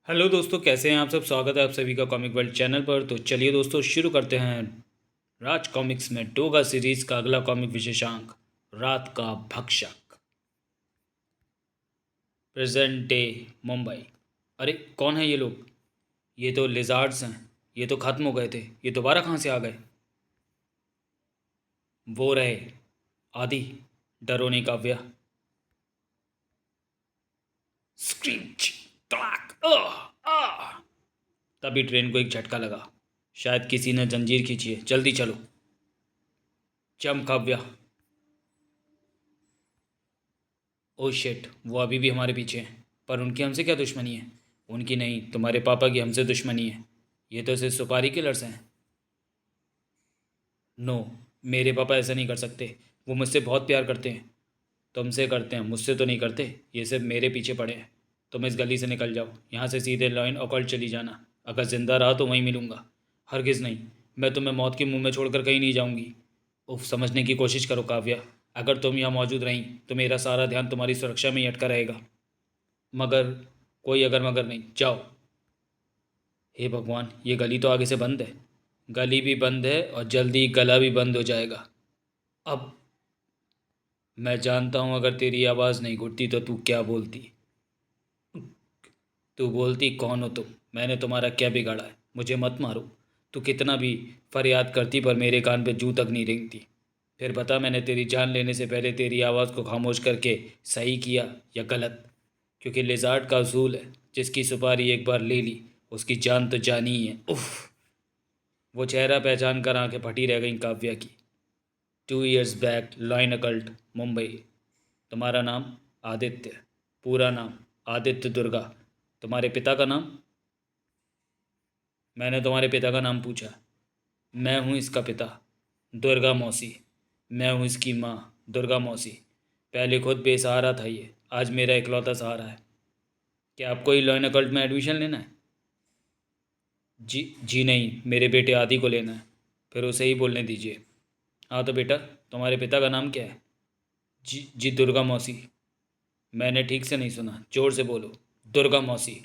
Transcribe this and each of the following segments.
Hello दोस्तों, कैसे हैं आप सब। स्वागत है आप सभी का कॉमिक वर्ल्ड चैनल पर। तो चलिए दोस्तों, शुरू करते हैं राज कॉमिक्स में डोगा सीरीज का अगला कॉमिक विशेषांक, रात का भक्षक, प्रेजेंट डे मुंबई। अरे कौन है ये लोग? ये तो लिजार्ड्स हैं। ये तो ख़त्म हो गए थे, ये दोबारा कहाँ से आ गए? वो रहे आदि, डरोनी काव्या। स्क्रीच, क्लैक, आह। तभी ट्रेन को एक झटका लगा। शायद किसी ने जंजीर खींची है। जल्दी चलो। चम काव्या। ओ शिट, वो अभी भी हमारे पीछे हैं। पर उनकी हमसे क्या दुश्मनी है? उनकी नहीं, तुम्हारे पापा की हमसे दुश्मनी है। ये तो सिर्फ सुपारी किलर्स हैं। नो, मेरे पापा ऐसा नहीं कर सकते। वो मुझसे बहुत प्यार करते हैं। तुमसे करते हैं, मुझसे तो नहीं करते। ये सिर्फ मेरे पीछे पड़े हैं। तुम इस गली से निकल जाओ, यहाँ से सीधे लॉइन ऑकल्ट चली जाना। अगर जिंदा रहा तो वहीं मिलूंगा। हरगिज़ नहीं, मैं तुम्हें मौत के मुंह में छोड़कर कहीं नहीं जाऊंगी। उफ, समझने की कोशिश करो काव्या। अगर तुम यहाँ मौजूद रहीं तो मेरा सारा ध्यान तुम्हारी सुरक्षा में ही अटका रहेगा। मगर, कोई अगर मगर नहीं, जाओ। हे भगवान, ये गली तो आगे से बंद है। गली भी बंद है और जल्दी ही गला भी बंद हो जाएगा। अब मैं जानता हूँ, अगर तेरी आवाज़ नहीं घुटती तो तू क्या बोलती। तू बोलती कौन हो तुम? मैंने तुम्हारा क्या बिगाड़ा है? मुझे मत मारो। तू कितना भी फरियाद करती पर मेरे कान पे जूं तक नहीं रेंगती। फिर बता, मैंने तेरी जान लेने से पहले तेरी आवाज़ को खामोश करके सही किया या गलत? क्योंकि लिजार्ड का असूल है, जिसकी सुपारी एक बार ले ली उसकी जान तो जानी ही है। उफ। वो चेहरा पहचान कर आंखें फटी रह गईं काव्या की। 2 years back, lion occult, Mumbai. तुम्हारा नाम? आदित्य। पूरा नाम? आदित्य दुर्गा। तुम्हारे पिता का नाम? मैंने तुम्हारे पिता का नाम पूछा। मैं हूँ इसका पिता, दुर्गा मौसी। मैं हूँ इसकी माँ, दुर्गा मौसी। पहले खुद बेसहारा था ये, आज मेरा इकलौता सहारा है। क्या आपको ही लॉइन अकल्ट में एडमिशन लेना है? जी जी नहीं, मेरे बेटे आदि को लेना है। फिर उसे ही बोलने दीजिए। हाँ तो बेटा, तुम्हारे पिता का नाम क्या है? जी जी, दुर्गा मौसी। मैंने ठीक से नहीं सुना, जोर से बोलो। दुर्गा मौसी।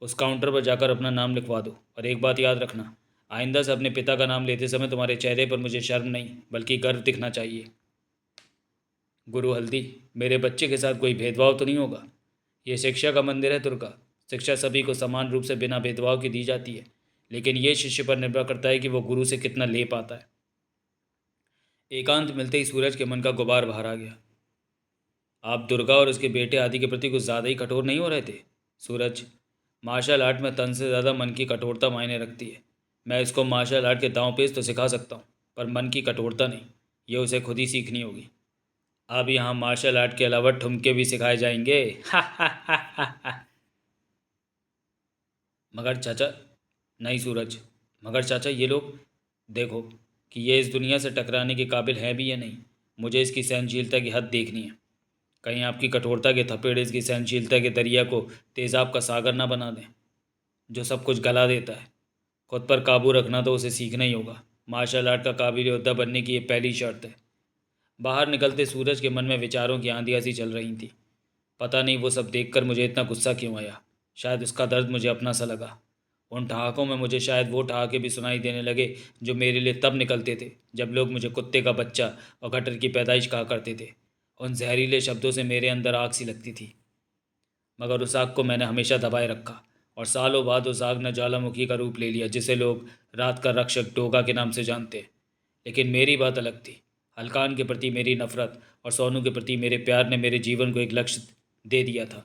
उस काउंटर पर जाकर अपना नाम लिखवा दो। और एक बात याद रखना, आइंदा से अपने पिता का नाम लेते समय तुम्हारे चेहरे पर मुझे शर्म नहीं बल्कि गर्व दिखना चाहिए। गुरु हल्दी, मेरे बच्चे के साथ कोई भेदभाव तो नहीं होगा? ये शिक्षा का मंदिर है दुर्गा। शिक्षा सभी को समान रूप से बिना भेदभाव की दी जाती है, लेकिन ये शिष्य पर निर्भर करता है कि वो गुरु से कितना ले पाता है। एकांत मिलते ही सूरज के मन का गुबार बाहर आ गया। आप दुर्गा और उसके बेटे आदि के प्रति कुछ ज़्यादा ही कठोर नहीं हो रहे थे? सूरज, मार्शल आर्ट में तन से ज़्यादा मन की कठोरता मायने रखती है। मैं इसको मार्शल आर्ट के दांव पेच तो सिखा सकता हूँ, पर मन की कठोरता नहीं। ये उसे खुद ही सीखनी होगी। अब यहाँ मार्शल आर्ट के अलावा ठुमके भी सिखाए जाएंगे। हा हा हा हा हा। मगर चाचा, नहीं सूरज, मगर चाचा ये लोग, देखो कि ये इस दुनिया से टकराने के काबिल है भी या नहीं। मुझे इसकी सहनशीलता की हद देखनी है। कहीं आपकी कठोरता के थपेड़े इसकी सहनशीलता के दरिया को तेज़ाब का सागर ना बना दें, जो सब कुछ गला देता है। खुद पर काबू रखना तो उसे सीखना ही होगा। मार्शल आर्ट का काबिल योद्धा बनने की ये पहली शर्त है। बाहर निकलते सूरज के मन में विचारों की आंधियाँ सी चल रही थी। पता नहीं वो सब देखकर मुझे इतना गुस्सा क्यों आया। शायद उसका दर्द मुझे अपना सा लगा। उन ठहाकों में मुझे शायद वो ठहाके भी सुनाई देने लगे जो मेरे लिए तब निकलते थे जब लोग मुझे कुत्ते का बच्चा और गटर की पैदाइश कहा करते थे। उन जहरीले शब्दों से मेरे अंदर आग सी लगती थी, मगर उस आग को मैंने हमेशा दबाए रखा। और सालों बाद उस आग ने ज्वालामुखी का रूप ले लिया, जिसे लोग रात का रक्षक डोगा के नाम से जानते हैं। लेकिन मेरी बात अलग थी। हल्कान के प्रति मेरी नफरत और सोनू के प्रति मेरे प्यार ने मेरे जीवन को एक लक्ष्य दे दिया था।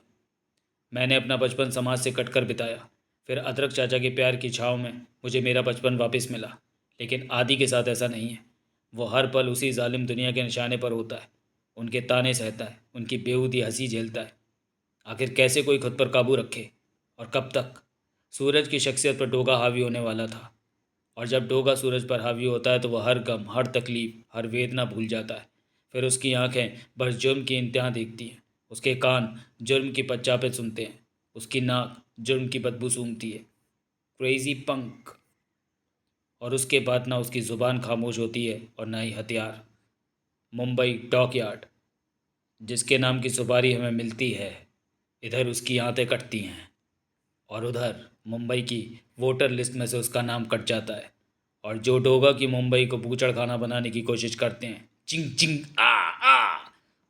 मैंने अपना बचपन समाज से कटकर बिताया। फिर अदरक चाचा के प्यार की छाँव में मुझे मेरा बचपन वापस मिला। लेकिन आदि के साथ ऐसा नहीं है। वो हर पल उसी जालिम दुनिया के निशाने पर होता है। उनके ताने सहता है, उनकी बेहूदी हंसी झेलता है। आखिर कैसे कोई खुद पर काबू रखे, और कब तक? सूरज की शख्सियत पर डोगा हावी होने वाला था। और जब डोगा सूरज पर हावी होता है तो वह हर गम, हर तकलीफ, हर वेदना भूल जाता है। फिर उसकी आंखें बस जुर्म की इंतहा देखती हैं। उसके कान जुर्म की पच्चापे सुनते हैं। उसकी नाक जुर्म की बदबू सूंघती है। क्रेजी पंक। और उसके बाद ना उसकी ज़ुबान खामोश होती है और ना ही हथियार। मुंबई डॉकयार्ड, जिसके नाम की सुपारी हमें मिलती है, इधर उसकी आंतें कटती हैं। और उधर मुंबई की वोटर लिस्ट में से उसका नाम कट जाता है। और जो डोगा की मुंबई को बूचड़ खाना बनाने की कोशिश करते हैं, चिंग चिंग आ आ,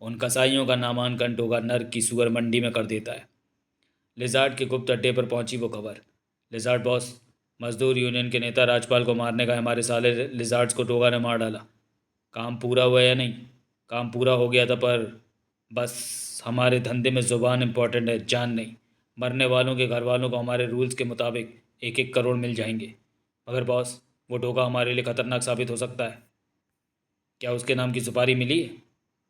उन कसाईयों का नामांकन डोगा नर्क की सुअर मंडी में कर देता है। लिजार्ड के गुप्त अड्डे पर पहुंची वो खबर। लिजार्ड बॉस, मजदूर यूनियन के नेता राजपाल को मारने का हमारे साले लिजार्ड्स को डोगा ने मार डाला। काम पूरा हुआ या नहीं? काम पूरा हो गया था, पर बस हमारे धंधे में ज़ुबान इम्पोर्टेंट है, जान नहीं। मरने वालों के घर वालों को हमारे रूल्स के मुताबिक 1-1 करोड़ मिल जाएंगे। मगर बॉस, वो डोगा हमारे लिए खतरनाक साबित हो सकता है। क्या उसके नाम की सुपारी मिली है?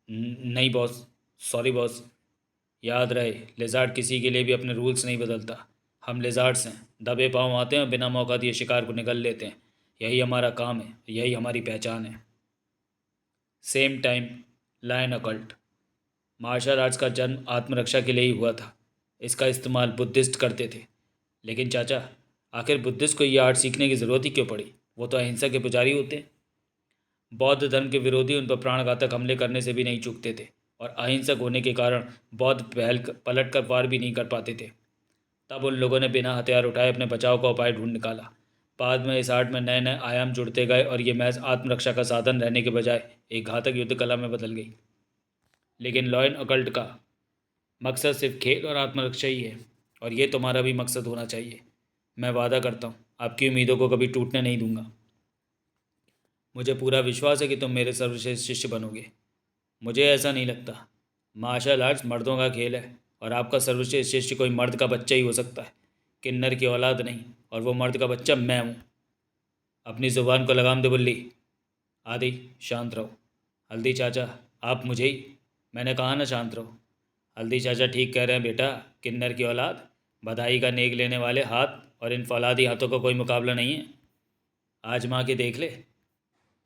नहीं बॉस, सॉरी बॉस। याद रहे, लिजार्ड किसी के लिए भी अपने रूल्स नहीं बदलता। हम लिजार्ड्स हैं, दबे पाँव आते हैं और बिना मौका दिए शिकार को निगल लेते हैं। यही हमारा काम है, यही हमारी पहचान है। Same time, lion occult. Martial arts का जन्म आत्मरक्षा के लिए ही हुआ था। इसका इस्तेमाल बुद्धिस्ट करते थे। लेकिन चाचा, आखिर बुद्धिस्ट को ये आर्ट सीखने की ज़रूरत ही क्यों पड़ी? वो तो अहिंसा के पुजारी होते हैं। बौद्ध धर्म के विरोधी उन पर प्राणघातक हमले करने से भी नहीं चूकते थे, और अहिंसक होने के कारण बौद्ध पहल पलट कर वार भी नहीं कर पाते थे। तब उन लोगों ने बिना हथियार उठाए अपने बचाव का उपाय ढूंढ निकाला। बाद में इस आर्ट में नए नए आयाम जुड़ते गए और ये महज आत्मरक्षा का साधन रहने के बजाय एक घातक युद्ध कला में बदल गई। लेकिन लॉयन अकल्ट का मकसद सिर्फ खेल और आत्मरक्षा ही है, और ये तुम्हारा भी मकसद होना चाहिए। मैं वादा करता हूँ, आपकी उम्मीदों को कभी टूटने नहीं दूंगा। मुझे पूरा विश्वास है कि तुम मेरे सर्वश्रेष्ठ शिष्य बनोगे। मुझे ऐसा नहीं लगता। मार्शल आर्ट्स मर्दों का खेल है, और आपका सर्वश्रेष्ठ शिष्य कोई मर्द का बच्चा ही हो सकता है, किन्नर की औलाद नहीं। और वो मर्द का बच्चा मैं हूँ। अपनी ज़ुबान को लगाम दे बुल्ली। आदि, शांत रहो। हल्दी चाचा, आप मुझे ही। मैंने कहा ना, शांत रहो। हल्दी चाचा ठीक कह रहे हैं बेटा, किन्नर की औलाद। बधाई का नेक लेने वाले हाथ और इन फौलादी हाथों का कोई मुकाबला नहीं है। आजमा के देख ले।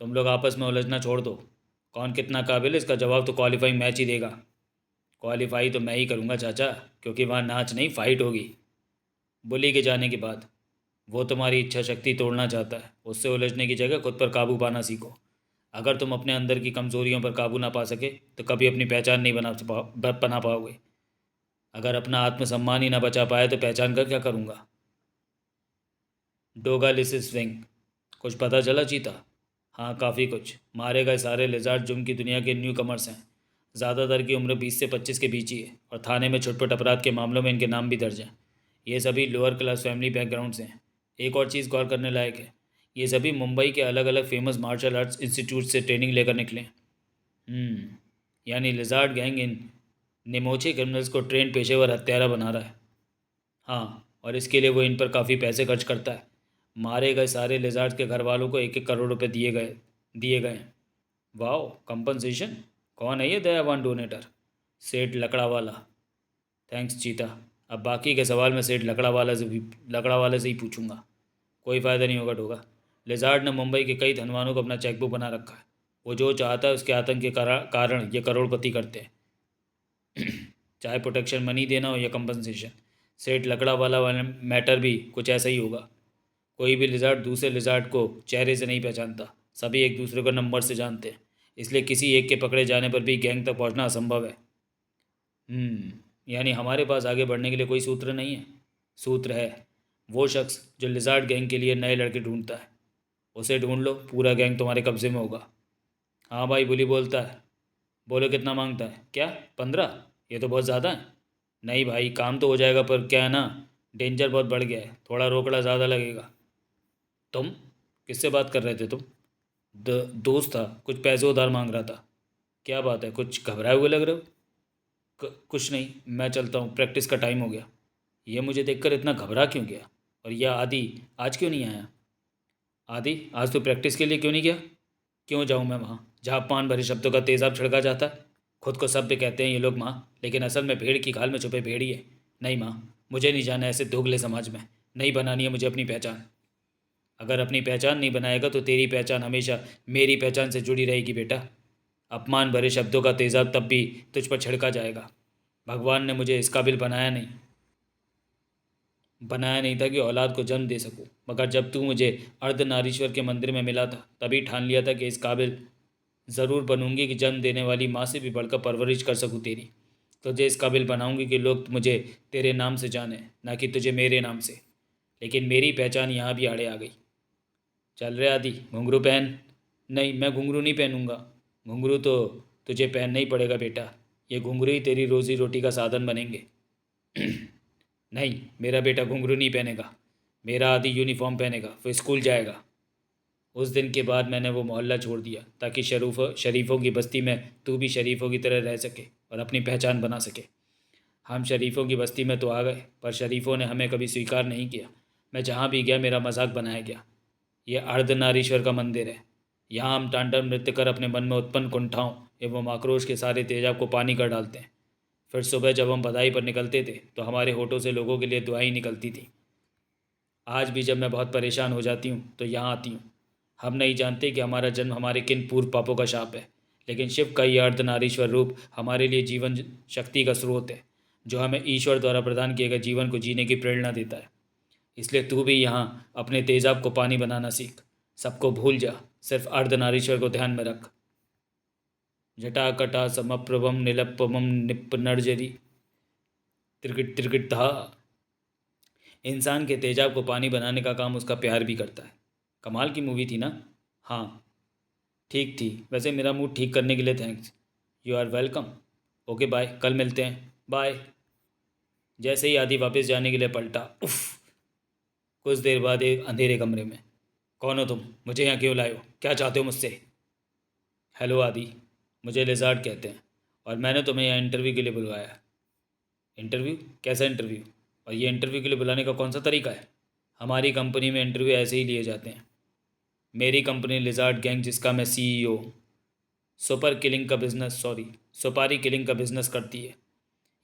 तुम लोग आपस में उलझना छोड़ दो। कौन कितना काबिल है इसका जवाब तो क्वालिफाइंग मैच ही देगा। क्वालिफाई तो मैं ही करूँगा चाचा, क्योंकि वहाँ नाच नहीं, फाइट होगी। बुली के जाने के बाद वो तुम्हारी इच्छा शक्ति तोड़ना चाहता है। उससे उलझने की जगह खुद पर काबू पाना सीखो। अगर तुम अपने अंदर की कमज़ोरियों पर काबू ना पा सके तो कभी अपनी पहचान नहीं बना पाओगे। अगर अपना आत्मसम्मान ही ना बचा पाए तो पहचान कर क्या करूँगा? डोगालिसिस विंग। कुछ पता चला चीता? हाँ, काफ़ी कुछ। मारे गए सारे लिजार्ड जुम की दुनिया के न्यू कमर्स हैं। ज़्यादातर की उम्र 20 से 25 के बीच ही है, और थाने में छुटपुट अपराध के मामलों में इनके नाम भी दर्ज हैं। ये सभी लोअर क्लास फैमिली बैकग्राउंड से हैं। एक और चीज़ गौर करने लायक है, ये सभी मुंबई के अलग अलग फेमस मार्शल आर्ट्स इंस्टीट्यूट से ट्रेनिंग लेकर निकले हैं। हम्म, यानी लिजार्ड गैंग इन निमोचे क्रिमिनल्स को ट्रेंड पेशेवर हत्यारा बना रहा है। हाँ, और इसके लिए वो इन पर काफ़ी पैसे खर्च करता है। मारे गए सारे लिजार्ड के घर वालों को 1-1 करोड़ रुपए दिए गए हैं। Wow, compensation. कौन है ये दयावान डोनेटर? सेठ लकड़ा वाला। थैंक्स चीता। अब बाकी के सवाल मैं सेठ लकड़ा वाले से ही पूछूंगा। कोई फ़ायदा नहीं होगा ढोगा। लिजार्ड ने मुंबई के कई धनवानों को अपना चेकबुक बना रखा है। वो जो चाहता है उसके आतंक के कारण ये करोड़पति करते हैं। चाहे प्रोटेक्शन मनी देना हो या कंपनसेशन। सेठ लकड़ा वाला मैटर भी कुछ ऐसा ही होगा। कोई भी लिजार्ड दूसरे लिजार्ड को चेहरे से नहीं पहचानता, सभी एक दूसरे को नंबर से जानते हैं। इसलिए किसी एक के पकड़े जाने पर भी गैंग तक पहुंचना असंभव है। यानी हमारे पास आगे बढ़ने के लिए कोई सूत्र नहीं है? सूत्र है। वो शख्स जो लिजार्ड गैंग के लिए नए लड़के ढूंढता है, उसे ढूंढ लो, पूरा गैंग तुम्हारे कब्जे में होगा। हाँ भाई, बुली बोलता है। बोलो कितना मांगता है? क्या, 15? ये तो बहुत ज़्यादा है। नहीं भाई, काम तो हो जाएगा, पर क्या है ना, डेंजर बहुत बढ़ गया है, थोड़ा रोकड़ा ज़्यादा लगेगा। तुम किससे बात कर रहे थे तुम? दोस्त था, कुछ पैसे उधार मांग रहा था। क्या बात है, कुछ घबराए हुए लग रहे हो? कुछ नहीं, मैं चलता हूँ, प्रैक्टिस का टाइम हो गया। ये मुझे देखकर इतना घबरा क्यों गया? और यह आदि आज क्यों नहीं आया? आदि आज तो प्रैक्टिस के लिए क्यों नहीं गया? क्यों जाऊँ मैं वहाँ जहाँ पान भरे शब्दों का तेज़ाब छिड़का जाता है? खुद को सभ्य कहते हैं ये लोग माँ, लेकिन असल में भेड़ की खाल में छुपे भेड़िए। नहीं माँ, मुझे नहीं जाना ऐसे दोगले समाज में। नहीं बनानी है मुझे अपनी पहचान। अगर अपनी पहचान नहीं बनाएगा तो तेरी पहचान हमेशा मेरी पहचान से जुड़ी रहेगी बेटा। अपमान भरे शब्दों का तेज़ाब तब भी तुझ पर छिड़का जाएगा। भगवान ने मुझे इस काबिल बनाया नहीं था कि औलाद को जन्म दे सकूं, मगर जब तू मुझे अर्धनारीश्वर के मंदिर में मिला था तभी ठान लिया था कि इस काबिल ज़रूर बनूंगी कि जन्म देने वाली माँ से भी बढ़कर परवरिश कर सकूं तेरी। तुझे इस काबिल बनाऊंगी कि लोग मुझे तेरे नाम से जाने, ना कि तुझे मेरे नाम से। लेकिन मेरी पहचान यहाँ भी आड़े आ गई। चल रहे आदि, घुंघरू पहन। नहीं, मैं घुंघरू नहीं पहनूंगा। घुंघरू तो तुझे पहनना ही पड़ेगा बेटा। ये घुंघरू ही तेरी रोज़ी रोटी का साधन बनेंगे। नहीं, मेरा बेटा घुंघरू नहीं पहनेगा। मेरा आदि यूनिफॉर्म पहनेगा, फिर स्कूल जाएगा। उस दिन के बाद मैंने वो मोहल्ला छोड़ दिया, ताकि शरीफों की बस्ती में तू भी शरीफों की तरह रह सके और अपनी पहचान बना सके। हम शरीफों की बस्ती में तो आ गए, पर शरीफों ने हमें कभी स्वीकार नहीं किया। मैं जहाँ भी गया मेरा मजाक बनाया गया। ये अर्धनारीश्वर का मंदिर है। यहाँ हम तांडव नृत्य कर अपने मन में उत्पन्न कुंठाओं एवं आक्रोश के सारे तेजाब को पानी कर डालते हैं। फिर सुबह जब हम बधाई पर निकलते थे तो हमारे होठों से लोगों के लिए दुआएं निकलती थी। आज भी जब मैं बहुत परेशान हो जाती हूँ तो यहाँ आती हूँ। हम नहीं जानते कि हमारा जन्म हमारे किन पूर्व पापों का शाप है, लेकिन शिव का यह अर्धनारीश्वर रूप हमारे लिए जीवन शक्ति का स्रोत है, जो हमें ईश्वर द्वारा प्रदान किए गए जीवन को जीने की प्रेरणा देता है। इसलिए तू भी यहाँ अपने तेजाब को पानी बनाना सीख। सबको भूल जा, सिर्फ अर्धनारीश्वर को ध्यान में रख। जटाकटा समप्रभम नीलपमम निपनर्जरी त्रिकिट त्रिकिट था। इंसान के तेजाब को पानी बनाने का काम उसका प्यार भी करता है। कमाल की मूवी थी ना। हाँ, ठीक थी। वैसे मेरा मूड ठीक करने के लिए thanks. You are welcome. Okay bye, कल मिलते हैं, बाय। जैसे ही आदि वापस जाने के लिए पलटा, उफ। कुछ देर बाद एक अंधेरे कमरे में, कौन हो तुम? मुझे यहाँ क्यों लाए हो? क्या चाहते हो मुझसे? हेलो आदि, मुझे लिजार्ड कहते हैं, और मैंने तुम्हें यहाँ इंटरव्यू के लिए बुलवाया है। इंटरव्यू? कैसा इंटरव्यू? और ये इंटरव्यू के लिए बुलाने का कौन सा तरीका है? हमारी कंपनी में इंटरव्यू ऐसे ही लिए जाते हैं। मेरी कंपनी लिजार्ड गैंग, जिसका मैं सीईओ, सुपारी किलिंग का बिजनेस करती है।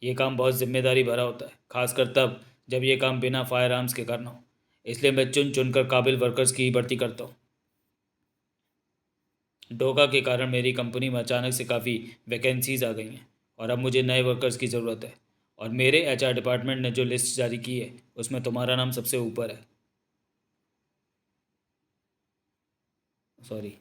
ये काम बहुत जिम्मेदारी भरा होता है, खासकर तब जब ये काम बिना फायर आर्म्स के करना हो। इसलिए मैं चुन चुनकर काबिल वर्कर्स की ही भर्ती करता हूँ। डोका के कारण मेरी कंपनी में अचानक से काफ़ी वैकेंसीज आ गई हैं, और अब मुझे नए वर्कर्स की ज़रूरत है। और मेरे एचआर डिपार्टमेंट ने जो लिस्ट जारी की है उसमें तुम्हारा नाम सबसे ऊपर है। सॉरी।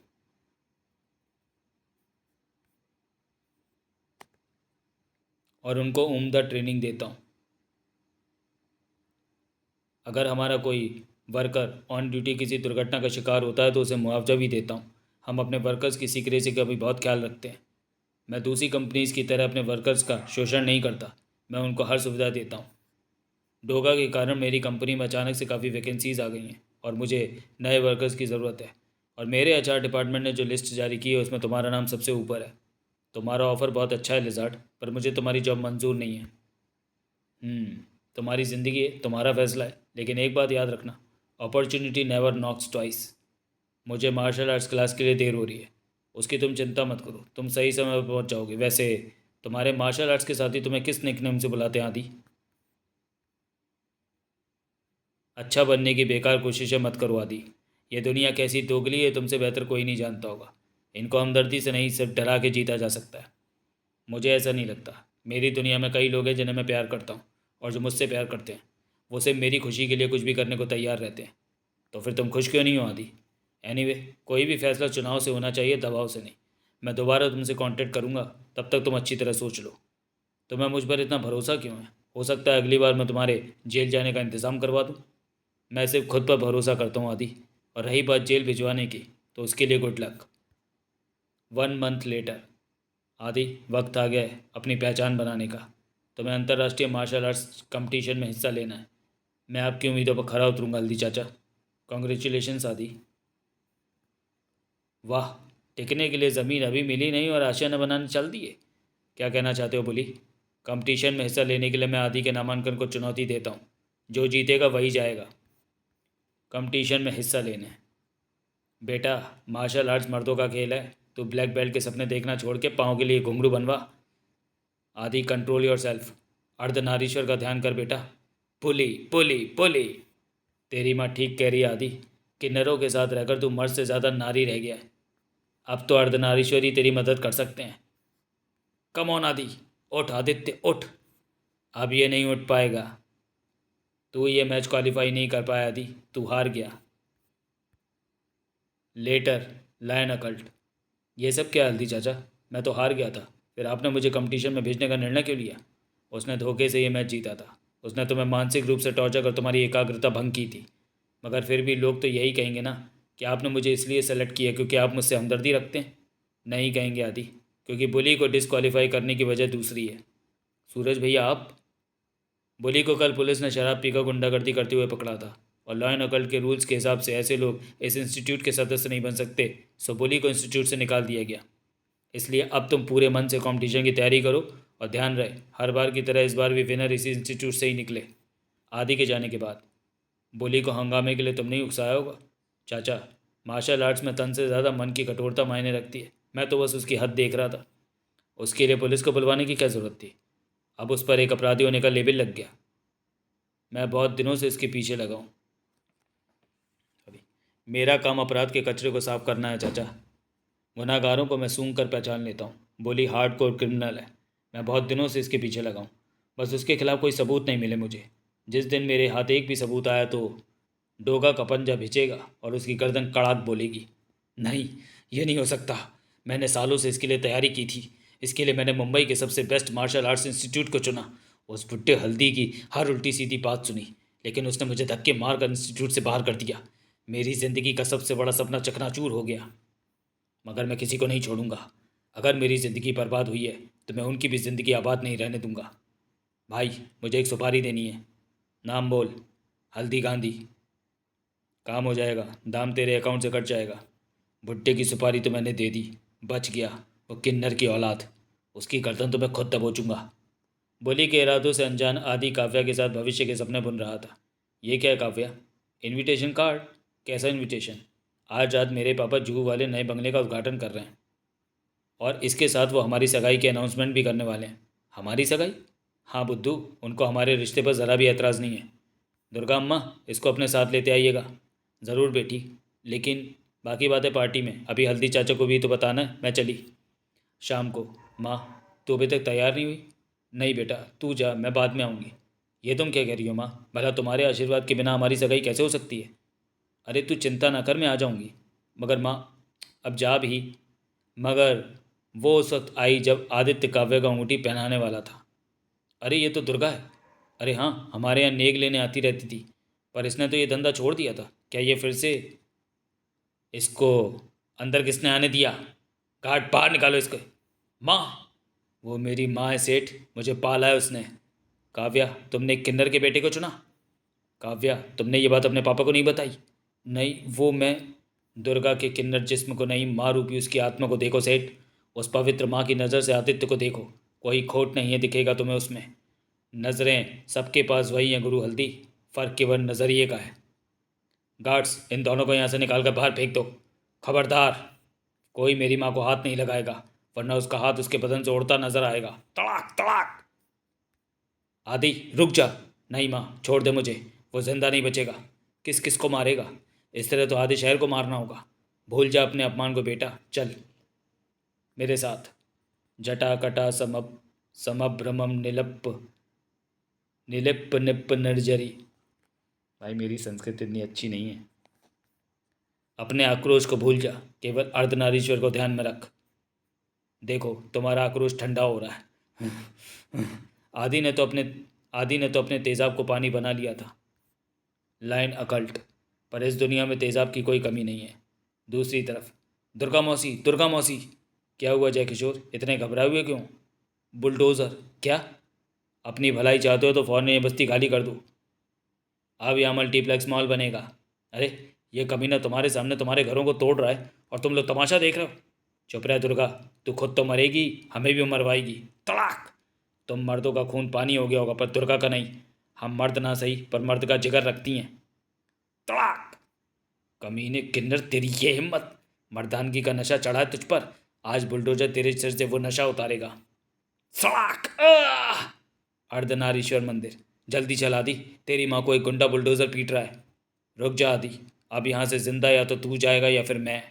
और उनको उम्दा ट्रेनिंग देता हूँ। अगर हमारा कोई वर्कर ऑन ड्यूटी किसी दुर्घटना का शिकार होता है तो उसे मुआवजा भी देता हूँ। हम अपने वर्कर्स की सीक्रेसी का भी बहुत ख्याल रखते हैं। मैं दूसरी कंपनीज की तरह अपने वर्कर्स का शोषण नहीं करता, मैं उनको हर सुविधा देता हूँ। डोगा के कारण मेरी कंपनी में अचानक से काफ़ी वैकेंसीज आ गई हैं, और मुझे नए वर्कर्स की ज़रूरत है। और मेरे एचआर डिपार्टमेंट ने जो लिस्ट जारी की है उसमें तुम्हारा नाम सबसे ऊपर है। तुम्हारा ऑफ़र बहुत अच्छा है लिजार्ड, पर मुझे तुम्हारी जॉब मंजूर नहीं है। तुम्हारी ज़िंदगी है, तुम्हारा फैसला है, लेकिन एक बात याद रखना, अपॉर्चुनिटी नेवर नॉक्स ट्वाइस। मुझे मार्शल आर्ट्स क्लास के लिए देर हो रही है, उसकी तुम चिंता मत करो, तुम सही समय पर पहुंच जाओगे। वैसे तुम्हारे मार्शल आर्ट्स के साथी तुम्हें किस निकनेम से बुलाते हैं आदि? अच्छा बनने की बेकार कोशिशें मत करो आदि। ये दुनिया कैसी दोगली है तुमसे बेहतर कोई नहीं जानता होगा। इनको हमदर्दी से नहीं, सिर्फ डरा के जीता जा सकता है। मुझे ऐसा नहीं लगता। मेरी दुनिया में कई लोग हैं जिन्हें मैं प्यार करता हूँ, और जो मुझसे प्यार करते हैं वो सिर्फ मेरी खुशी के लिए कुछ भी करने को तैयार रहते हैं। तो फिर तुम खुश क्यों नहीं हो आदि? एनीवे, कोई भी फैसला चुनाव से होना चाहिए, दबाव से नहीं। मैं दोबारा तुमसे कांटेक्ट करूँगा, तब तक तुम अच्छी तरह सोच लो। तुम्हें मुझ पर इतना भरोसा क्यों है? हो सकता है अगली बार मैं तुम्हारे जेल जाने का इंतज़ाम करवा दूँ। मैं सिर्फ खुद पर भरोसा करता हूँ आदि। और रही बात जेल भिजवाने की, तो उसके लिए गुड लक। 1 month later. आदि, वक्त आ गया है अपनी पहचान बनाने का। तुम्हें अंतर्राष्ट्रीय मार्शल आर्ट्स कंपटीशन में हिस्सा लेना है। मैं आपकी उम्मीदों पर खरा उतरूंगा हल्दी चाचा। कॉन्ग्रेचुलेशंस आदि। वाह, टिकने के लिए ज़मीन अभी मिली नहीं और आशियाना बनाने चल दिए। क्या कहना चाहते हो बोली? कंपटीशन में हिस्सा लेने के लिए मैं आदि के नामांकन को चुनौती देता हूँ। जो जीतेगा वही जाएगा कंपटीशन में हिस्सा लेने। बेटा, मार्शल आर्ट्स मर्दों का खेल है। तो ब्लैक बेल्ट के सपने देखना छोड़ के पाँव के लिए घुंघरू बनवा। आदि, कंट्रोल योर सेल्फ। अर्धनारीश्वर का ध्यान कर बेटा। पुली पुली पुली। तेरी माँ ठीक कह रही है आदि। किन्नरों के साथ रहकर तू मर्द से ज़्यादा नारी रह गया है। अब तो अर्धनारीश्वर ही तेरी मदद कर सकते हैं। कम ऑन आदि, उठ आदित्य उठ। अब ये नहीं उठ पाएगा। तू ये मैच क्वालिफाई नहीं कर पाया आदि, तू हार गया। Later, lion occult. ये सब क्या हल्दी चाचा? मैं तो हार गया था। फिर आपने मुझे कंपटीशन में भेजने का निर्णय क्यों लिया? उसने धोखे से ये मैच जीता था। उसने तुम्हें मानसिक रूप से टॉर्चर कर तुम्हारी एकाग्रता भंग की थी। मगर फिर भी लोग तो यही कहेंगे ना कि आपने मुझे इसलिए सेलेक्ट किया क्योंकि आप मुझसे हमदर्दी रखते हैं। नहीं कहेंगे आदि, क्योंकि बुली को डिस्क्वालीफाई करने की वजह दूसरी है। सूरज भैया, आप बुली को कल पुलिस ने शराब पीकर गुंडागर्दी करते हुए पकड़ा था, और लॉ एंड ऑर्डर के रूल्स के हिसाब से ऐसे लोग इस इंस्टीट्यूट के सदस्य नहीं बन सकते। सो बुली को इंस्टीट्यूट से निकाल दिया गया। इसलिए अब तुम पूरे मन से कंपटीशन की तैयारी करो, और ध्यान रहे हर बार की तरह इस बार भी विनर इसी इंस्टीट्यूट से ही निकले। आदि के जाने के बाद बुली को हंगामे के लिए तुमने ही उकसाया होगा। चाचा, मार्शल आर्ट्स में तन से ज़्यादा मन की कठोरता मायने रखती है। मैं तो बस उसकी हद देख रहा था। उसके लिए पुलिस को बुलवाने की क्या ज़रूरत थी? अब उस पर एक अपराधी होने का लेबल लग गया। मैं बहुत दिनों से इसके पीछे लगा हूँ। अभी मेरा काम अपराध के कचरे को साफ करना है चाचा। गुनाहगारों को मैं सूंघ कर पहचान लेता हूँ। बोली हार्ड कोर क्रिमिनल है। मैं बहुत दिनों से इसके पीछे लगा हूँ, बस उसके खिलाफ कोई सबूत नहीं मिले मुझे। जिस दिन मेरे हाथ एक भी सबूत आया तो डोगा का पंजा भिंचेगा और उसकी गर्दन कड़ाक बोलेगी। नहीं, ये नहीं हो सकता। मैंने सालों से इसके लिए तैयारी की थी। इसके लिए मैंने मुंबई के सबसे बेस्ट मार्शल आर्ट्स इंस्टीट्यूट को चुना। उस बुट्टे हल्दी की हर उल्टी सीधी बात सुनी, लेकिन उसने मुझे धक्के मार कर इंस्टीट्यूट से बाहर कर दिया। मेरी ज़िंदगी का सबसे बड़ा सपना चकनाचूर हो गया। मगर मैं किसी को नहीं छोड़ूंगा। अगर मेरी ज़िंदगी बर्बाद हुई है तो मैं उनकी भी ज़िंदगी आबाद नहीं रहने दूंगा। भाई, मुझे एक सुपारी देनी है। नाम बोल। हल्दी गांधी। काम हो जाएगा, दाम तेरे अकाउंट से कट जाएगा। भुट्टे की सुपारी तो मैंने दे दी। बच गया वो किन्नर की औलाद। उसकी गर्दन तो मैं खुद दबोचूंगा। बोली के इरादों से अनजान आदि काव्या के साथ भविष्य के सपने बुन रहा था। ये क्या है काव्या? Invitation card? कैसा इनविटेशन? आज रात मेरे पापा जुहू वाले नए बंगले का उद्घाटन कर रहे हैं, और इसके साथ वो हमारी सगाई के अनाउंसमेंट भी करने वाले हैं। हमारी सगाई? हाँ बुद्धू, उनको हमारे रिश्ते पर ज़रा भी एतराज़ नहीं है। दुर्गा अम्मा, इसको अपने साथ लेते आइएगा। ज़रूर बेटी, लेकिन बाकी बातें पार्टी में। अभी हल्दी चाचा को भी तो बताना है। मैं चली। शाम को। माँ, तू अभी तक तैयार नहीं हुई? नहीं बेटा, तू जा, मैं बाद में आऊँगी। ये तुम क्या कह रही हो माँ? भला तुम्हारे आशीर्वाद के बिना हमारी सगाई कैसे हो सकती है? अरे तू चिंता ना कर, मैं आ जाऊँगी। मगर माँ, अब जा भी। मगर वो उस वक्त आई जब आदित्य काव्य का अंगूठी पहनाने वाला था। अरे ये तो दुर्गा है। अरे हाँ, हमारे यहाँ नेग लेने आती रहती थी, पर इसने तो ये धंधा छोड़ दिया था। क्या ये फिर से? इसको अंदर किसने आने दिया? गार्ड, बाहर निकालो इसको। माँ, वो मेरी माँ है सेठ, मुझे पाला है उसने। काव्या, तुमने किन्नर के बेटे को चुना? काव्या, तुमने ये बात अपने पापा को नहीं बताई? नहीं, वो मैं दुर्गा के किन्नर जिस्म को नहीं, माँ रूपी उसकी आत्मा को देखो सेठ। उस पवित्र माँ की नज़र से आदित्य को देखो। कोई खोट नहीं है दिखेगा तुम्हें उसमें। नज़रें सबके पास वही हैं गुरु हल्दी, फ़र्क केवल नज़रिए का है। गार्ड्स, इन दोनों को यहाँ से निकाल कर बाहर फेंक दो। खबरदार, कोई मेरी माँ को हाथ नहीं लगाएगा, वरना उसका हाथ उसके बदन से उड़ता नजर आएगा। तड़ाक तड़ाक। आदि, रुक जा। नहीं माँ, छोड़ दे मुझे। वो जिंदा नहीं बचेगा। किस किस को मारेगा? इस तरह तो आधे शहर को मारना होगा। भूल जा अपने अपमान को बेटा, चल मेरे साथ। जटा कटा समभ्रमम निलप निलिप निप निर्जरी। भाई, मेरी संस्कृत इतनी अच्छी नहीं है। अपने आक्रोश को भूल जा, केवल अर्धनारीश्वर को ध्यान में रख। देखो, तुम्हारा आक्रोश ठंडा हो रहा है। आदि ने तो अपने आदि ने तो अपने तेजाब को पानी बना लिया था। लाइन अकल्ट, पर इस दुनिया में तेजाब की कोई कमी नहीं है। दूसरी तरफ, दुर्गा मौसी, दुर्गा मौसी। क्या हुआ जय किशोर, इतने घबराए हुए क्यों? बुलडोज़र? क्या? अपनी भलाई चाहते हो तो फ़ौरन ये बस्ती खाली कर दो। अब यहाँ मल्टीप्लेक्स मॉल बनेगा। अरे, ये कमीना तुम्हारे सामने तुम्हारे घरों को तोड़ रहा है और तुम लोग तमाशा देख रहे हो। चुप रह दुर्गा, तू खुद तो मरेगी, हमें भी मरवाएगी। तड़ाक। तुम मर्दों का खून पानी हो गया होगा, पर दुर्गा का नहीं। हम मर्द ना सही, पर मर्द का जिगर रखती हैं। तड़ाक। कमीने किन्नर, तेरी ये हिम्मत! मर्दानगी का नशा चढ़ा है तुझ पर। आज बुलडोजर तेरे सिर से वो नशा उतारेगा। सड़ाक। अर्धनारीश्वर मंदिर। जल्दी चला दी, तेरी माँ को एक गुंडा बुलडोज़र पीट रहा है। रुक जा आदि, अब यहाँ से जिंदा या तो तू जाएगा या फिर मैं।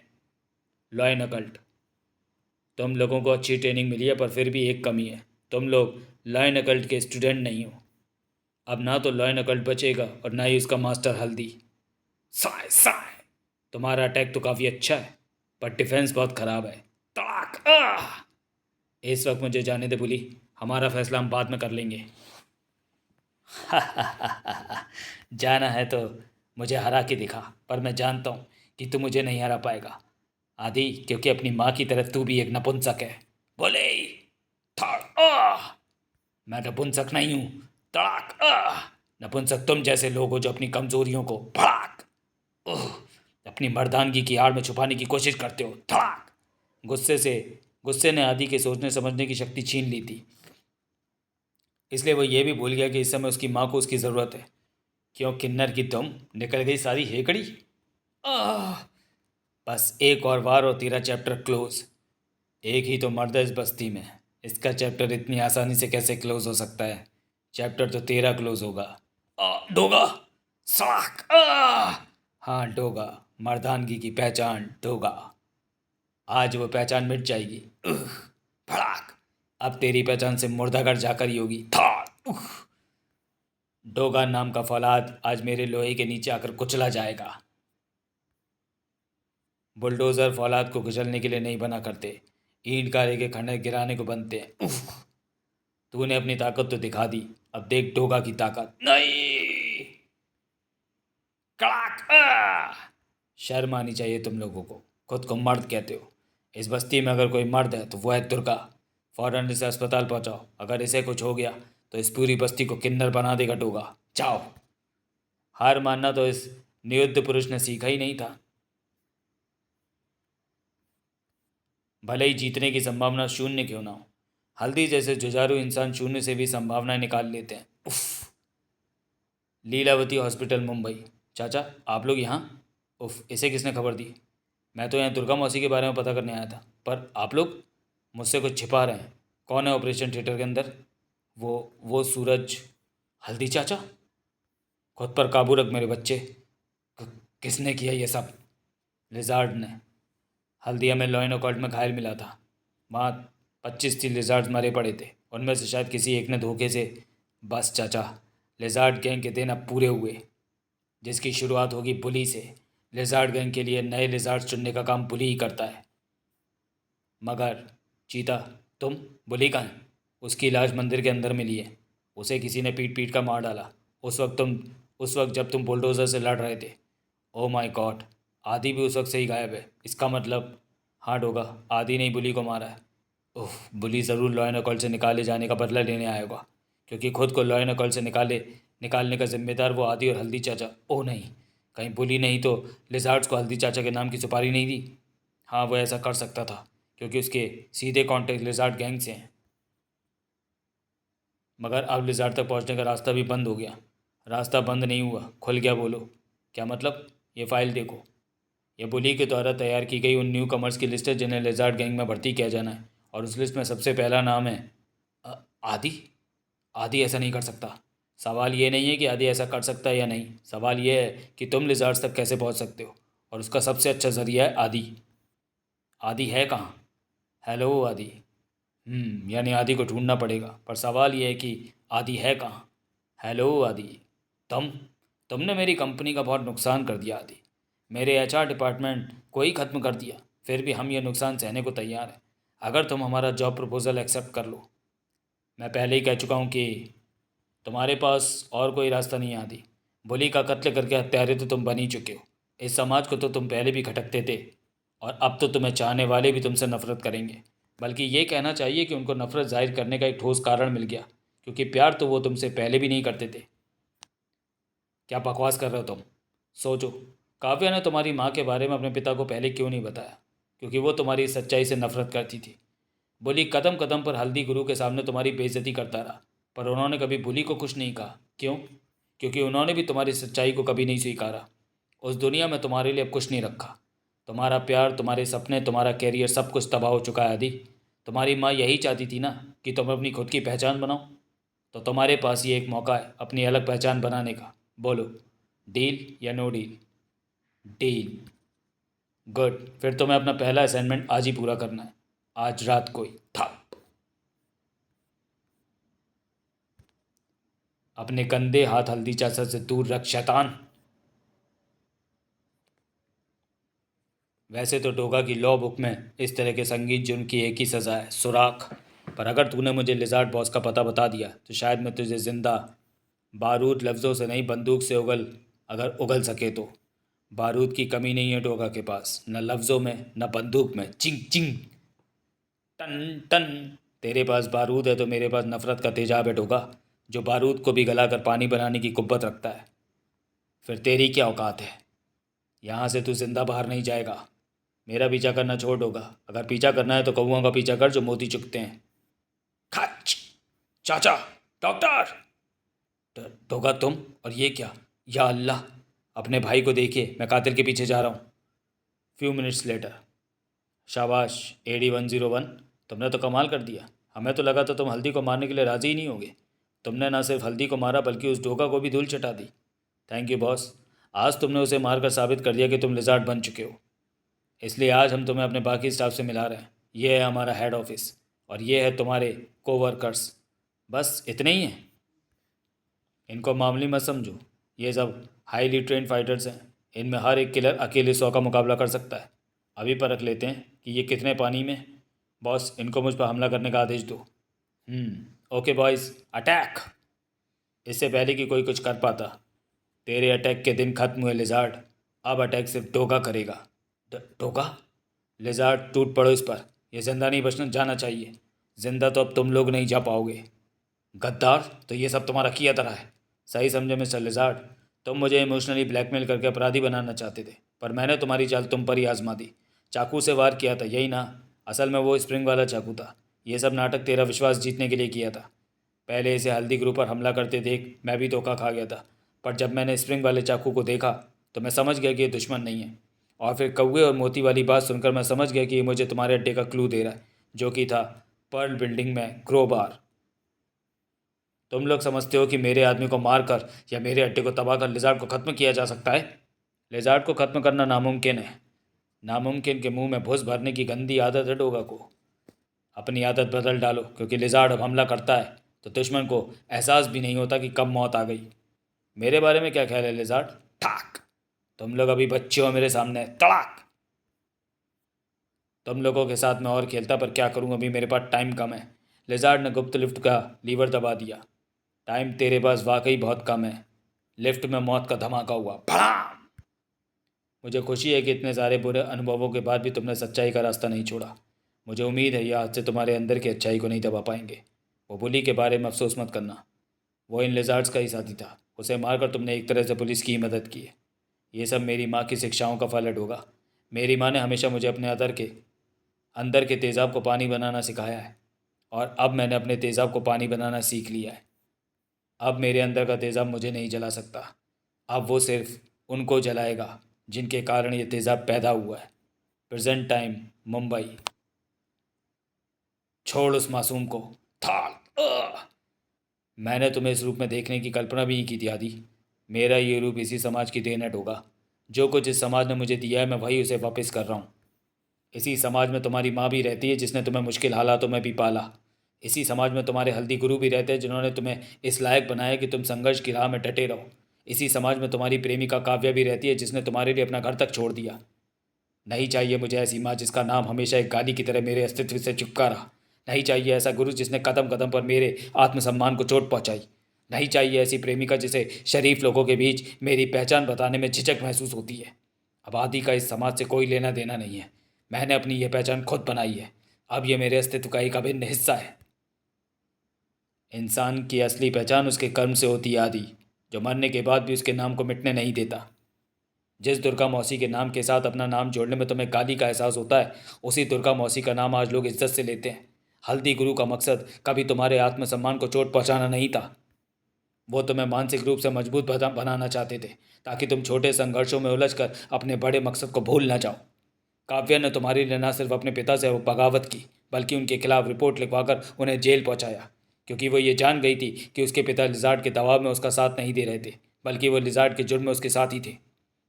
Law and occult. तुम लोगों को अच्छी ट्रेनिंग मिली है, पर फिर भी एक कमी है। तुम लोग लॉ एंड अकल्ट के स्टूडेंट नहीं हो। अब ना तो लॉ एंड अकल्ट बचेगा और ना ही उसका मास्टर हल्दी। साय साय। तुम्हारा अटैक तो काफ़ी अच्छा है, पर डिफेंस बहुत ख़राब है। तड़ाक। इस वक्त मुझे जाने दे बुली, हमारा फैसला हम बाद में कर लेंगे। जाना है तो मुझे हरा के दिखा, पर मैं जानता हूँ कि तू मुझे नहीं हरा पाएगा आदि, क्योंकि अपनी माँ की तरह तू भी एक नपुंसक है। बोले थड़ मैं नपुंसक नहीं हूँ। तड़ाक नपुंसक तुम जैसे लोग हो जो अपनी कमजोरियों को भड़ाक ओह अपनी मर्दानगी की आड़ में छुपाने की कोशिश करते हो। धड़ाक गुस्से ने आदि के सोचने समझने की शक्ति छीन ली थी, इसलिए वो ये भी भूल गया कि इस समय उसकी माँ को उसकी ज़रूरत है। क्यों किन्नर की तुम निकल गई सारी हेकड़ी। आह बस एक और वार और तेरा चैप्टर क्लोज। एक ही तो मर्द है इस बस्ती में, इसका चैप्टर इतनी आसानी से कैसे क्लोज हो सकता है। चैप्टर तो तेरा क्लोज होगा। डोगा सड़ाक हाँ डोगा, मर्दानगी की पहचान डोगा। आज वो पहचान मिट जाएगी। भड़ाक अब तेरी पहचान से मुर्दाघर जाकर ही होगी। थाड़ डोगा नाम का फौलाद आज मेरे लोहे के नीचे आकर कुचला जाएगा। बुलडोजर फौलाद को कुचलने के लिए नहीं बना करते, ईंट गारे के खंडर गिराने को बनते हैं। तूने अपनी ताकत तो दिखा दी, अब देख डोगा की ताकत। नहीं कड़ाक शर्म आनी चाहिए तुम लोगों को, खुद को मर्द कहते हो। इस बस्ती में अगर कोई मर्द है तो वो है दुर्गा। फौरन इसे अस्पताल पहुंचाओ, अगर इसे कुछ हो गया तो इस पूरी बस्ती को किन्नर बना देगा डोगा। जाओ। हार मानना तो इस नियुद्ध पुरुष ने सीखा ही नहीं था। भले ही जीतने की संभावना शून्य क्यों ना हो, हल्दी जैसे जुझारू इंसान शून्य से भी संभावनाएं निकाल लेते हैं। उफ। लीलावती हॉस्पिटल मुंबई। चाचा आप लोग यहाँ। उफ इसे किसने खबर दी। मैं तो यहाँ दुर्गा मौसी के बारे में पता करने आया था, पर आप लोग मुझसे कुछ छिपा रहे हैं। कौन है ऑपरेशन थिएटर के अंदर। वो सूरज। हल्दी चाचा। खुद पर काबू रख मेरे बच्चे। किसने किया ये सब। लिजार्ड ने। हल्दिया में लॉयन अकॉर्ड में घायल मिला था, वहाँ 25-30 लिजार्ड मरे पड़े थे, उनमें से शायद किसी एक ने धोखे से। बस चाचा, लिजार्ड गैंग के दिन अब पूरे हुए, जिसकी शुरुआत होगी बुली से। लिजार्ड गैंग के लिए नए लिजार्ड चुनने का काम बुली ही करता है। मगर चीता तुम, बुली कहाँ है। उसकी लाश मंदिर के अंदर मिली है, उसे किसी ने पीट पीट कर मार डाला। उस वक्त जब तुम बुलडोज़र से लड़ रहे थे। ओ माय गॉड, आदि भी उस वक्त से ही गायब है। इसका मतलब हाँ डोगा, आदि ने ही बुली को मारा है। ओह बुली ज़रूर लॉयन अकॉल से निकाले जाने का बदला लेने आया होगा, क्योंकि खुद को लॉयन अकॉल से निकालने का जिम्मेदार वो आदि और हल्दी चाचा। ओह नहीं, कहीं बुली नहीं तो लिजार्ड्स को हल्दी चाचा के नाम की सुपारी नहीं दी। हाँ वो ऐसा कर सकता था, क्योंकि उसके सीधे कॉन्टेक्ट लिजार्ड गैंग से हैं। मगर अब लिजार्ड तक पहुंचने का रास्ता भी बंद हो गया। रास्ता बंद नहीं हुआ, खुल गया। बोलो क्या मतलब। ये फाइल देखो, ये बुली के द्वारा तैयार की गई उन न्यू कमर्स की लिस्ट है जिन्हें लिजार्ड गैंग में भर्ती किया जाना है, और उस लिस्ट में सबसे पहला नाम है आदि। आदि ऐसा नहीं कर सकता। सवाल ये नहीं है कि आदि ऐसा कर सकता है या नहीं, सवाल ये है कि तुम लिजार्ड्स तक कैसे पहुंच सकते हो, और उसका सबसे अच्छा जरिया है आदि। आदि है कहाँ। हेलो आदि। यानी आदि को ढूंढना पड़ेगा, पर सवाल यह है कि आदि है कहाँ। हेलो आदि। तुम तुमने मेरी कंपनी का बहुत नुकसान कर दिया आदि। मेरे एचआर डिपार्टमेंट को ही ख़त्म कर दिया, फिर भी हम ये नुकसान सहने को तैयार हैं, अगर तुम हमारा जॉब प्रपोज़ल एक्सेप्ट कर लो। मैं पहले ही कह चुका हूँ कि तुम्हारे पास और कोई रास्ता नहीं है आदि। बुली का कत्ल करके हत्यारे तो तुम बन ही चुके हो। इस समाज को तो तुम पहले भी खटकते थे, और अब तो तुम्हें चाहने वाले भी तुमसे नफरत करेंगे। बल्कि ये कहना चाहिए कि उनको नफरत जाहिर करने का एक ठोस कारण मिल गया, क्योंकि प्यार तो वो तुमसे पहले भी नहीं करते थे। क्या बकवास कर रहे हो तुम। सोचो, काव्या ने तुम्हारी माँ के बारे में अपने पिता को पहले क्यों नहीं बताया, क्योंकि वो तुम्हारी सच्चाई से नफरत करती थी। बुली कदम कदम पर हल्दी गुरु के सामने तुम्हारी बेइज्जती करता रहा, पर उन्होंने कभी बुली को कुछ नहीं कहा। क्यों। क्योंकि उन्होंने भी तुम्हारी सच्चाई को कभी नहीं स्वीकारा। उस दुनिया में तुम्हारे लिए अब कुछ नहीं रखा। तुम्हारा प्यार, तुम्हारे सपने, तुम्हारा कैरियर, सब कुछ तबाह हो चुका है आदि। तुम्हारी माँ यही चाहती थी ना कि तुम अपनी खुद की पहचान बनाओ, तो तुम्हारे पास ये एक मौका है अपनी अलग पहचान बनाने का। बोलो डील या नो डील। डील। गुड, फिर तुम्हें अपना पहला असाइनमेंट आज ही पूरा करना है, आज रात को ही। था अपने गंदे हाथ हल्दी चाचा से दूर रख शैतान। वैसे तो डोगा की लॉ बुक में इस तरह के संगीत जुर्म की एक ही सज़ा है, सुराख। पर अगर तूने मुझे लिजार्ड बॉस का पता बता दिया तो शायद मैं तुझे जिंदा बारूद लफ्ज़ों से नहीं बंदूक से अगर उगल सके तो। बारूद की कमी नहीं है डोगा के पास, न लफ्ज़ों में न बंदूक में। चिंग चिंग टन टन। तेरे पास बारूद है तो मेरे पास नफरत का तेजाब है डोगा, जो बारूद को भी गलाकर पानी बनाने की कुव्वत रखता है। फिर तेरी क्या औकात है? यहाँ से तू जिंदा बाहर नहीं जाएगा। मेरा पीछा करना छोड़ डोगा। अगर पीछा करना है तो कौओं का पीछा कर जो मोती चुगते हैं। खच! चाचा! डॉक्टर! डोगा तुम? और ये क्या? या अल्लाह! अपने भाई को देखिए, मैं कातिल के पीछे जा रहा हूँ। Few minutes later. शाबाश AD-101, तुमने तो कमाल कर दिया। हमें तो लगा था तुम हल्दी को मारने के लिए राज़ी ही नहीं होगे। तुमने ना सिर्फ हल्दी को मारा बल्कि उस डोगा को भी धूल चटा दी। Thank you boss. आज तुमने उसे मारकर साबित कर दिया कि तुम लिजार्ड बन चुके हो। इसलिए आज हम तुम्हें अपने बाकी स्टाफ से मिला रहे हैं। ये है हमारा हेड ऑफिस और ये है तुम्हारे कोवर्कर्स। बस इतने ही हैं। इनको मामूली मत समझो। ये सब हाईली ट्रेंड फाइटर्स हैं। इनमें हर एक किलर अकेले 100 का मुकाबला कर सकता है। अभी परख लेते हैं कि ये कितने पानी में। बॉस, इनको मुझ पर हमला करने का आदेश दो। Okay boys, attack! इससे पहले कि कोई कुछ कर पाता, तेरे अटैक के दिन खत्म हुए लिजार्ड। अब अटैक सिर्फ डोगा करेगा। डोगा? लिजार्ड, टूट पड़ो इस पर। यह जिंदा नहीं बचना जाना चाहिए। जिंदा तो अब तुम लोग नहीं जा पाओगे। गद्दार, तो ये सब तुम्हारा किया तरह है। सही समझे मिस्टर लिजार्ड। तुम मुझे इमोशनली ब्लैकमेल करके अपराधी बनाना चाहते थे, पर मैंने तुम्हारी चाल तुम पर ही आजमा दी। चाकू से वार किया था, यही ना? असल में वो स्प्रिंग वाला चाकू था। ये सब नाटक तेरा विश्वास जीतने के लिए किया था। पहले इसे हल्दी ग्रुप पर हमला करते देख मैं भी धोखा खा गया था, पर जब मैंने स्प्रिंग वाले चाकू को देखा तो मैं समझ गया कि ये दुश्मन नहीं है। और फिर कौवे और मोती वाली बात सुनकर मैं समझ गया कि ये मुझे तुम्हारे अड्डे का क्लू दे रहा है, जो कि था पर्ल बिल्डिंग में क्रोबार। तुम लोग समझते हो कि मेरे आदमी को मारकर या मेरे अड्डे को तबाह कर लिजार्ड को ख़त्म किया जा सकता है? लिजार्ड को ख़त्म करना नामुमकिन है। नामुमकिन के मुंह में भुस भरने की गंदी आदत है डोगा को। अपनी आदत बदल डालो, क्योंकि लिजार्ड अब हमला करता है तो दुश्मन को एहसास भी नहीं होता कि कब मौत आ गई। मेरे बारे में क्या ख्याल है लिजार्ड? ठाक! तुम लोग अभी बच्चे हो मेरे सामने। तड़ाक! तुम लोगों के साथ मैं और खेलता, पर क्या करूं, अभी मेरे पास टाइम कम है। लिजार्ड ने गुप्त लिफ्ट का लीवर दबा दिया। टाइम तेरे पास वाकई बहुत कम है। लिफ्ट में मौत का धमाका हुआ। भड़ाम! मुझे खुशी है कि इतने सारे बुरे अनुभवों के बाद भी तुमने सच्चाई का रास्ता नहीं छोड़ा। मुझे उम्मीद है यह आज से तुम्हारे अंदर की अच्छाई को नहीं दबा पाएंगे। वो बुली के बारे में अफसोस मत करना। वो इन लिजार्ड्स का ही साथी था। उसे मारकर तुमने एक तरह से पुलिस की ही मदद की है। ये सब मेरी माँ की शिक्षाओं का फल है डोगा। मेरी माँ ने हमेशा मुझे अपने अंदर के तेज़ाब को पानी बनाना सिखाया है, और अब मैंने अपने तेज़ाब को पानी बनाना सीख लिया है। अब मेरे अंदर का तेज़ाब मुझे नहीं जला सकता। अब वो सिर्फ उनको जलाएगा जिनके कारण ये तेज़ाब पैदा हुआ है। Present time, Mumbai. छोड़ उस मासूम को। थाल! मैंने तुम्हें इस रूप में देखने की कल्पना भी नहीं की थी आदि। मेरा ये रूप इसी समाज की देन है डोगा। जो कुछ इस समाज ने मुझे दिया है मैं वही उसे वापस कर रहा हूँ। इसी समाज में तुम्हारी माँ भी रहती है जिसने तुम्हें मुश्किल हालातों में भी पाला। इसी समाज में तुम्हारे हल्दी गुरु भी रहते हैं जिन्होंने तुम्हें इस लायक बनाया कि तुम संघर्ष की राह में डटे रहो। इसी समाज में तुम्हारी प्रेमिका काव्या भी रहती है जिसने तुम्हारे लिए अपना घर तक छोड़ दिया। नहीं चाहिए मुझे ऐसी माँ जिसका नाम हमेशा एक गाली की तरह मेरे अस्तित्व से चिपका रहा। नहीं चाहिए ऐसा गुरु जिसने कदम कदम पर मेरे आत्मसम्मान को चोट पहुंचाई। नहीं चाहिए ऐसी प्रेमिका जिसे शरीफ लोगों के बीच मेरी पहचान बताने में झिझक महसूस होती है। आबादी का इस समाज से कोई लेना देना नहीं है। मैंने अपनी यह पहचान खुद बनाई है। अब यह मेरे अस्तित्व का एक अभिन्न हिस्सा है। इंसान की असली पहचान उसके कर्म से होती है आदि, जो मरने के बाद भी उसके नाम को मिटने नहीं देता। जिस दुर्गा मौसी के नाम के साथ अपना नाम जोड़ने में तुम्हें गाली का एहसास होता है, उसी दुर्गा मौसी का नाम आज लोग इज्जत से लेते हैं। हल्दी गुरु का मकसद कभी तुम्हारे आत्मसम्मान को चोट पहुंचाना नहीं था। वो तुम्हें मानसिक रूप से मजबूत बनाना चाहते थे, ताकि तुम छोटे संघर्षों में उलझकर अपने बड़े मकसद को भूल न जाओ। काव्या ने तुम्हारे लिए न सिर्फ अपने पिता से बगावत की, बल्कि उनके खिलाफ रिपोर्ट लिखवाकर उन्हें जेल पहुंचाया, क्योंकि वो ये जान गई थी कि उसके पिता लिजार्ड के दबाव में उसका साथ नहीं दे रहे थे, बल्कि वो लिजार्ड के जुर्म में उसके साथ ही थे।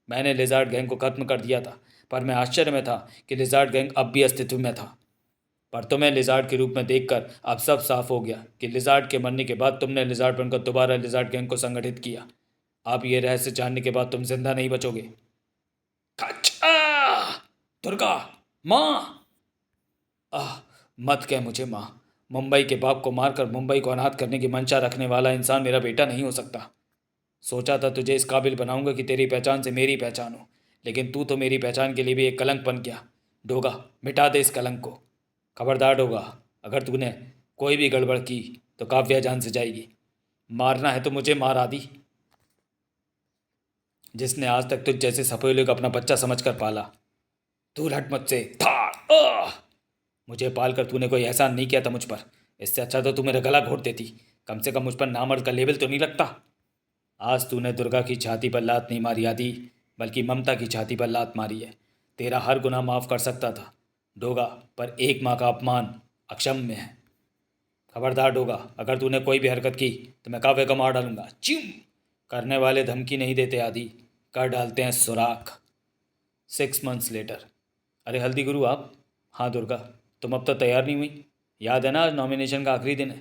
मैंने लिजार्ड गैंग को खत्म कर दिया था, पर मैं आश्चर्य में था कि लिजार्ड गैंग अब भी अस्तित्व में था। पर तुम्हें लिजार्ड के रूप में देखकर अब सब साफ हो गया कि लिजार्ड के मरने के बाद तुमने लिजार्ड बनकर दोबारा लिजार्ड गैंग को संगठित किया। अब ये रहस्य जानने के बाद तुम जिंदा नहीं बचोगे। दुर्गा माँ! आह, मत कह मुझे माँ। मुंबई के बाप को मारकर मुंबई को अनाथ करने की मंशा रखने वाला इंसान मेरा बेटा नहीं हो सकता। सोचा था तुझे इस काबिल बनाऊंगा कि तेरी पहचान से मेरी पहचान हो, लेकिन तू तो मेरी पहचान के लिए भी एक कलंक बन गया। डोगा, मिटा दे इस कलंक को। खबरदार डोगा, अगर तूने कोई भी गड़बड़ की तो काव्या जान से जाएगी। मारना है तो मुझे मार आदि, जिसने आज तक तुझ जैसे सपेले को अपना बच्चा समझकर पाला। दूर हट मुझसे। धाड़ मुझे पालकर तूने कोई एहसान नहीं किया था मुझ पर। इससे अच्छा तो तू मेरा गला घोट देती। कम से कम मुझ पर नामर्द का लेबल तो नहीं लगता। आज तूने दुर्गा की छाती पर लात नहीं मारी आदि, बल्कि ममता की छाती पर लात मारी है। तेरा हर गुनाह माफ़ कर सकता था डोगा, पर एक माँ का अपमान अक्षम्य है। खबरदार डोगा, अगर तूने कोई भी हरकत की तो मैं काव्य को मार डालूंगा। चिम करने वाले धमकी नहीं देते आदि, कर डालते हैं सुराख। 6 months लेटर। अरे हल्दी गुरु आप। हाँ दुर्गा, तुम अब तो तैयार नहीं हुई? याद है ना आज नॉमिनेशन का आखिरी दिन है।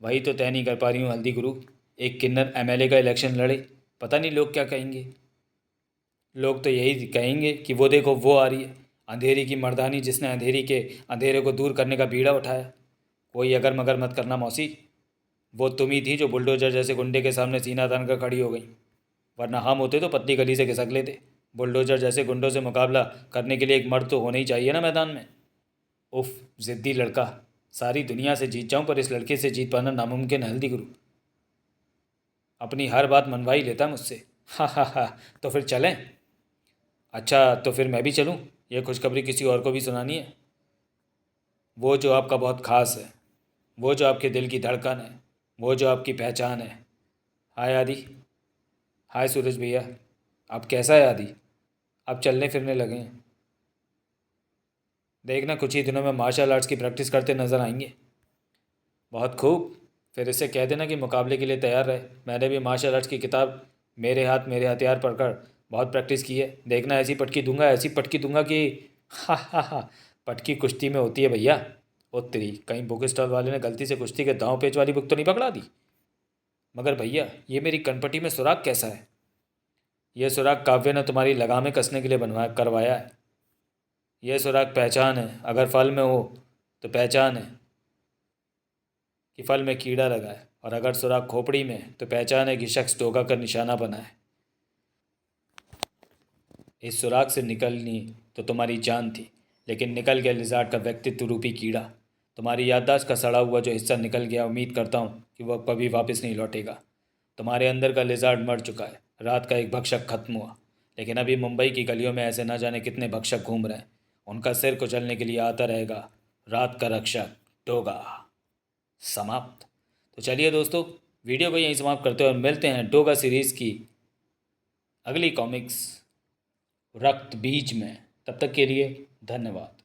वही तो तय नहीं कर पा रही हूँ हल्दी गुरु। एक किन्नर एमएलए का इलेक्शन लड़े, पता नहीं लोग क्या कहेंगे। लोग तो यही कहेंगे कि वो देखो वो आ रही है, अंधेरी की मर्दानी जिसने अंधेरी के अंधेरे को दूर करने का बीड़ा उठाया। कोई अगर मगर मत करना मौसी, वो तुम ही थी जो बुलडोजर जैसे गुंडे के सामने सीना तान कर खड़ी हो गई। वरना हम होते तो पतली गली से खिसक लेते। बुलडोजर जैसे गुंडों से मुकाबला करने के लिए एक मर्द तो होना ही चाहिए ना मैदान में। उफ, ज़िद्दी लड़का। सारी दुनिया से जीत जाऊं पर इस लड़के से जीत पाना नामुमकिन है हल्दी गुरु। अपनी हर बात मनवा ही लेता मुझसे। हा हा हा। तो फिर चलें? अच्छा तो फिर मैं भी चलूं? ये खुशखबरी किसी और को भी सुनानी है? वो जो आपका बहुत ख़ास है, वो जो आपके दिल की धड़कन है, वो जो आपकी पहचान है। हाय आदि। हाय सूरज भैया। आप कैसा है आदि? आप चलने फिरने लगे हैं। देखना कुछ ही दिनों में मार्शल आर्ट्स की प्रैक्टिस करते नज़र आएंगे। बहुत खूब। फिर इससे कह देना कि मुकाबले के लिए तैयार रहे। मैंने भी मार्शल आर्ट्स की किताब मेरे हाथ मेरे हथियार पढ़कर बहुत प्रैक्टिस की है। देखना ऐसी पटकी दूंगा, ऐसी पटकी दूंगा कि हा हा हा। पटकी कुश्ती में होती है भैया। ओ तेरी, कहीं बुक स्टॉल वाले ने गलती से कुश्ती के दांव पेच वाली बुक तो नहीं पकड़ा दी? मगर भैया ये मेरी कनपटी में सुराग कैसा है? यह सुराग काव्य ने तुम्हारी लगामें कसने के लिए बनवाया करवाया है। यह सुराग पहचान है, अगर फल में हो तो पहचान है कि फल में कीड़ा लगा है, और अगर सुराग खोपड़ी में है तो पहचान है कि शख्स डोगा कर निशाना बना है। इस सुराग से निकलनी तो तुम्हारी जान थी, लेकिन निकल गया लिजार्ड का व्यक्तित्व रूपी कीड़ा। तुम्हारी याददाश्त का सड़ा हुआ जो हिस्सा निकल गया, उम्मीद करता हूँ कि वह कभी वापस नहीं लौटेगा। तुम्हारे अंदर का लिजार्ड मर चुका है, रात का एक भक्षक खत्म हुआ, लेकिन अभी मुंबई की गलियों में ऐसे न जाने कितने भक्षक घूम रहे हैं। उनका सिर कुचलने के लिए आता रहेगा रात का रक्षक डोगा। समाप्त। तो चलिए दोस्तों, वीडियो को यहीं समाप्त करते हैं और मिलते हैं डोगा सीरीज़ की अगली कॉमिक्स रक्त बीज में। तब तक के लिए धन्यवाद।